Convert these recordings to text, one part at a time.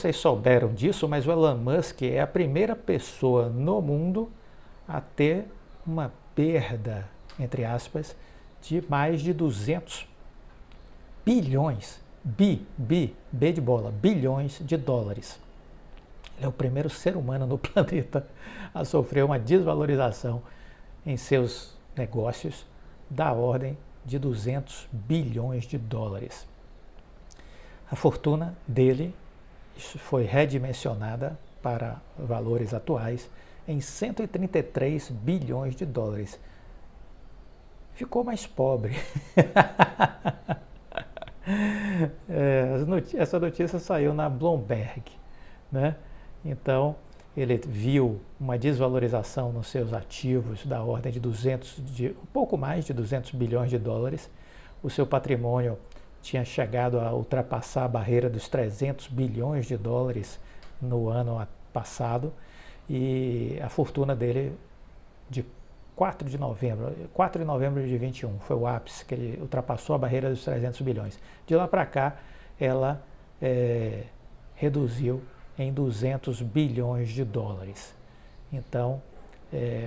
Vocês souberam disso, mas o Elon Musk é a primeira pessoa no mundo a ter uma perda, entre aspas, de mais de 200 bilhões, B de bola, bilhões de dólares. Ele é o primeiro ser humano no planeta a sofrer uma desvalorização em seus negócios da ordem de 200 bilhões de dólares. A fortuna dele foi redimensionada para valores atuais em 133 bilhões de dólares. Ficou mais pobre. Essa notícia saiu na Bloomberg, né? Então, ele viu uma desvalorização nos seus ativos da ordem de um pouco mais de 200 bilhões de dólares. O seu patrimônio tinha chegado a ultrapassar a barreira dos 300 bilhões de dólares no ano passado e a fortuna dele de 4 de novembro de 21 foi o ápice, que ele ultrapassou a barreira dos 300 bilhões. De lá para cá, ela reduziu em 200 bilhões de dólares. Então,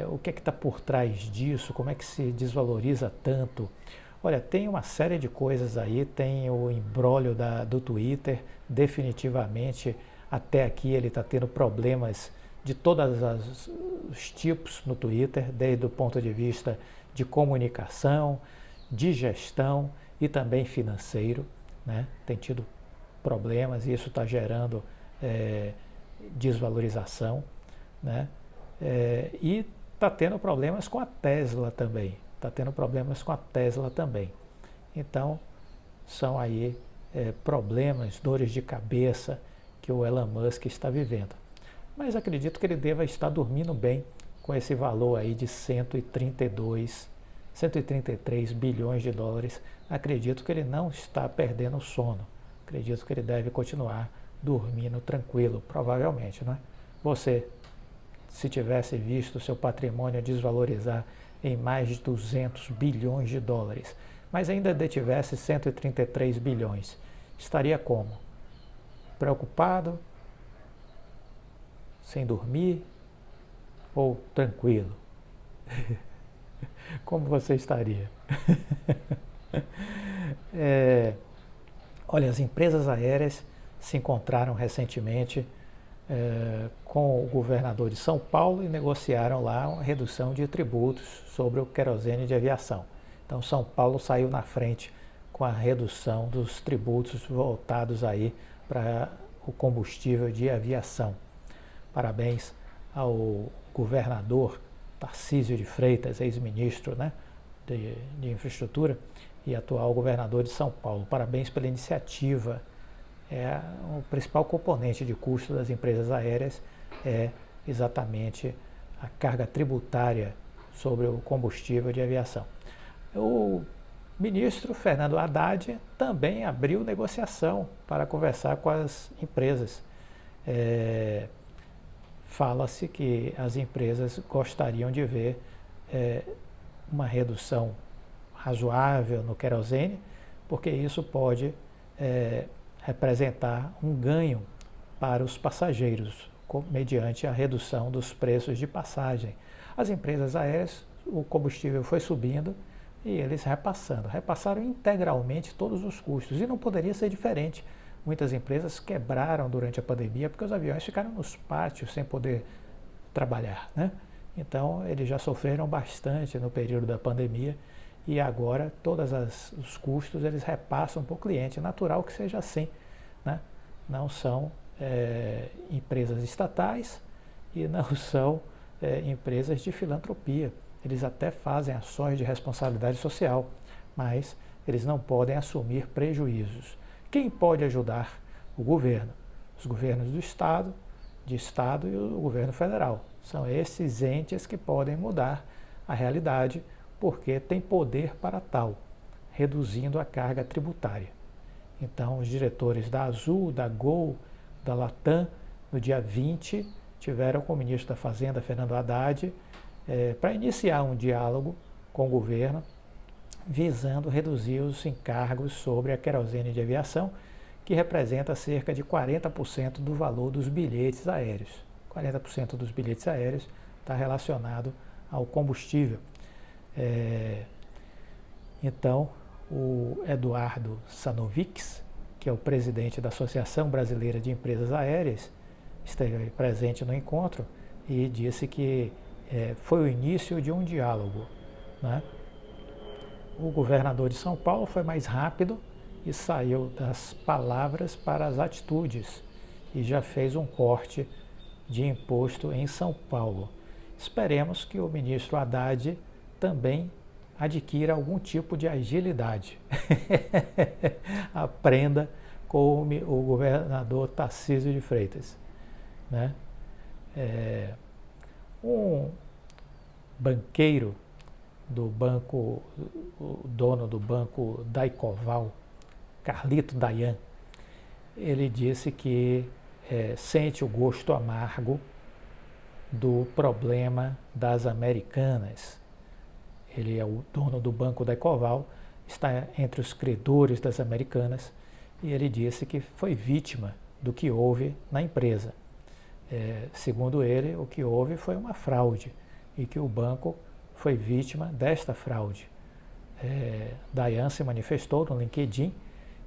o que é que está por trás disso? Como é que se desvaloriza tanto? Olha, tem uma série de coisas aí, tem o imbróglio do Twitter, definitivamente até aqui ele está tendo problemas de todos os tipos no Twitter, desde o ponto de vista de comunicação, de gestão e também financeiro, né? Tem tido problemas e isso está gerando desvalorização, né? E está tendo problemas com a Tesla também. Então, são aí problemas, dores de cabeça que o Elon Musk está vivendo. Mas acredito que ele deva estar dormindo bem com esse valor aí de 133 bilhões de dólares. Acredito que ele não está perdendo o sono. Acredito que ele deve continuar dormindo tranquilo, provavelmente, né? Você, se tivesse visto o seu patrimônio desvalorizar em mais de 200 bilhões de dólares, mas ainda detivesse 133 bilhões, estaria como? Preocupado? Sem dormir? Ou tranquilo? Como você estaria? Olha, as empresas aéreas se encontraram recentemente com o governador de São Paulo e negociaram lá uma redução de tributos sobre o querosene de aviação. Então, São Paulo saiu na frente com a redução dos tributos voltados aí para o combustível de aviação. Parabéns ao governador Tarcísio de Freitas, ex-ministro, né, de infraestrutura e atual governador de São Paulo. Parabéns pela iniciativa. O principal componente de custo das empresas aéreas é exatamente a carga tributária sobre o combustível de aviação. O ministro Fernando Haddad também abriu negociação para conversar com as empresas. Fala-se que as empresas gostariam de ver uma redução razoável no querosene, porque isso pode representar um ganho para os passageiros, mediante a redução dos preços de passagem. As empresas aéreas, o combustível foi subindo e eles repassaram integralmente todos os custos, e não poderia ser diferente. Muitas empresas quebraram durante a pandemia porque os aviões ficaram nos pátios sem poder trabalhar, né? Então, eles já sofreram bastante no período da pandemia e agora todos os custos eles repassam para o cliente. É natural que seja assim, né? Não são empresas estatais e não são empresas de filantropia. Eles até fazem ações de responsabilidade social, mas eles não podem assumir prejuízos. Quem pode ajudar? O governo. Os governos de estado e o governo federal. São esses entes que podem mudar a realidade, porque tem poder para tal, reduzindo a carga tributária. Então, os diretores da Azul, da Gol, da Latam, no dia 20, tiveram com o ministro da Fazenda, Fernando Haddad, para iniciar um diálogo com o governo, visando reduzir os encargos sobre a querosene de aviação, que representa cerca de 40% do valor dos bilhetes aéreos. 40% dos bilhetes aéreos está relacionado ao combustível. Então, o Eduardo Sanovics, que é o presidente da Associação Brasileira de Empresas Aéreas, esteve presente no encontro e disse que foi o início de um diálogo, né? O governador de São Paulo foi mais rápido e saiu das palavras para as atitudes e já fez um corte de imposto em São Paulo. Esperemos que o ministro Haddad também adquira algum tipo de agilidade. Aprenda com o governador Tarcísio de Freitas, né? Um banqueiro do banco, o dono do banco Daicoval, Carlito Dayan, ele disse que sente o gosto amargo do problema das Americanas. Ele é o dono do banco Daicoval, está entre os credores das Americanas e ele disse que foi vítima do que houve na empresa. Segundo ele, o que houve foi uma fraude e que o banco foi vítima desta fraude. Dayan se manifestou no LinkedIn,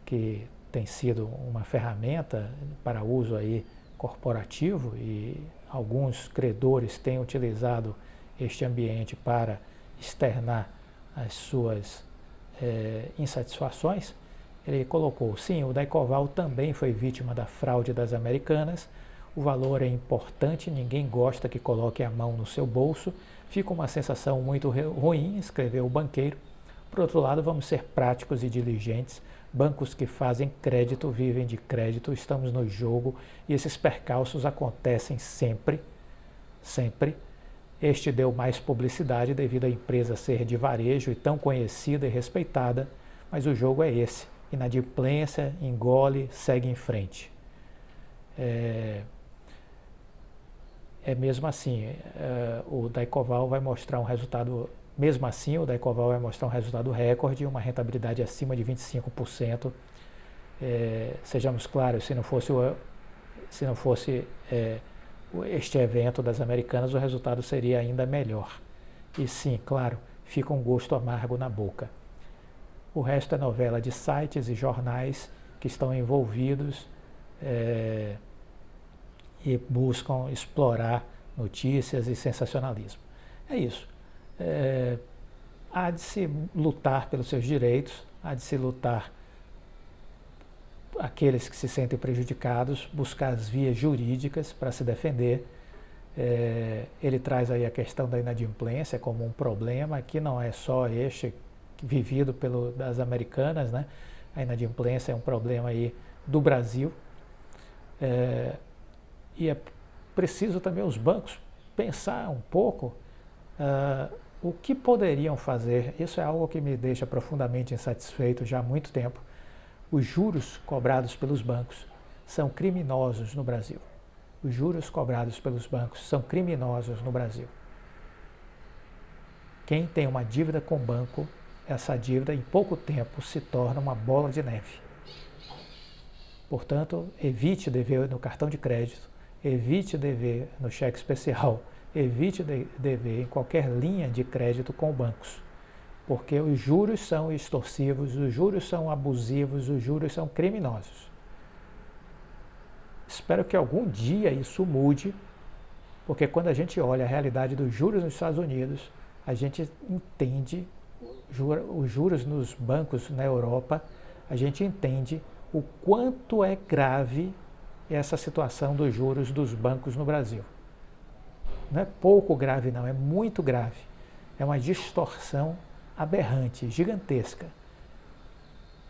que tem sido uma ferramenta para uso aí corporativo e alguns credores têm utilizado este ambiente para externar as suas insatisfações. Ele colocou: sim, o Daicoval também foi vítima da fraude das Americanas, o valor é importante, ninguém gosta que coloque a mão no seu bolso, fica uma sensação muito ruim, escreveu o banqueiro. Por outro lado, vamos ser práticos e diligentes, bancos que fazem crédito vivem de crédito, estamos no jogo e esses percalços acontecem sempre, sempre. Este deu mais publicidade devido à empresa ser de varejo e tão conhecida e respeitada, mas o jogo é esse, inadimplência, engole, segue em frente. Mesmo assim, o Daicoval vai mostrar um resultado, mesmo assim o Daicoval vai mostrar um resultado recorde, uma rentabilidade acima de 25%. Sejamos claros, se não fosse este evento das Americanas, o resultado seria ainda melhor. E sim, claro, fica um gosto amargo na boca. O resto é novela de sites e jornais que estão envolvidos e buscam explorar notícias e sensacionalismo. É isso. Há de se lutar pelos seus direitos, há de se lutar aqueles que se sentem prejudicados, buscar as vias jurídicas para se defender. Ele traz aí a questão da inadimplência como um problema que não é só este vivido das Americanas, né? A inadimplência é um problema aí do Brasil. E é preciso também os bancos pensar um pouco o que poderiam fazer. Isso é algo que me deixa profundamente insatisfeito já há muito tempo. Os juros cobrados pelos bancos são criminosos no Brasil. Os juros cobrados pelos bancos são criminosos no Brasil. Quem tem uma dívida com o banco, essa dívida em pouco tempo se torna uma bola de neve. Portanto, evite dever no cartão de crédito, evite dever no cheque especial, evite dever em qualquer linha de crédito com bancos, porque os juros são extorsivos, os juros são abusivos, os juros são criminosos. Espero que algum dia isso mude, porque quando a gente olha a realidade dos juros nos Estados Unidos, a gente entende os juros nos bancos na Europa, a gente entende o quanto é grave essa situação dos juros dos bancos no Brasil. Não é pouco grave não, é muito grave. É uma distorção aberrante, gigantesca.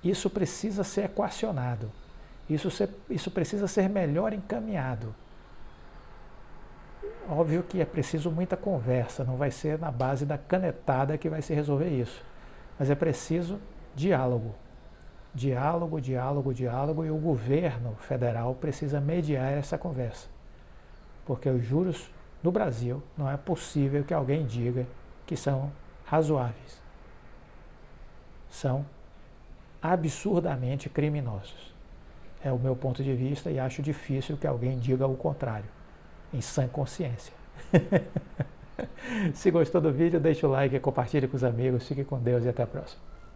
Isso precisa ser equacionado. Isso precisa ser melhor encaminhado. Óbvio que é preciso muita conversa, não vai ser na base da canetada que vai se resolver isso. Mas é preciso diálogo. Diálogo, diálogo, diálogo, e o governo federal precisa mediar essa conversa. Porque os juros no Brasil, não é possível que alguém diga que são razoáveis. São absurdamente criminosos. É o meu ponto de vista e acho difícil que alguém diga o contrário, em sã consciência. Se gostou do vídeo, deixa o like, compartilhe com os amigos, fique com Deus e até a próxima.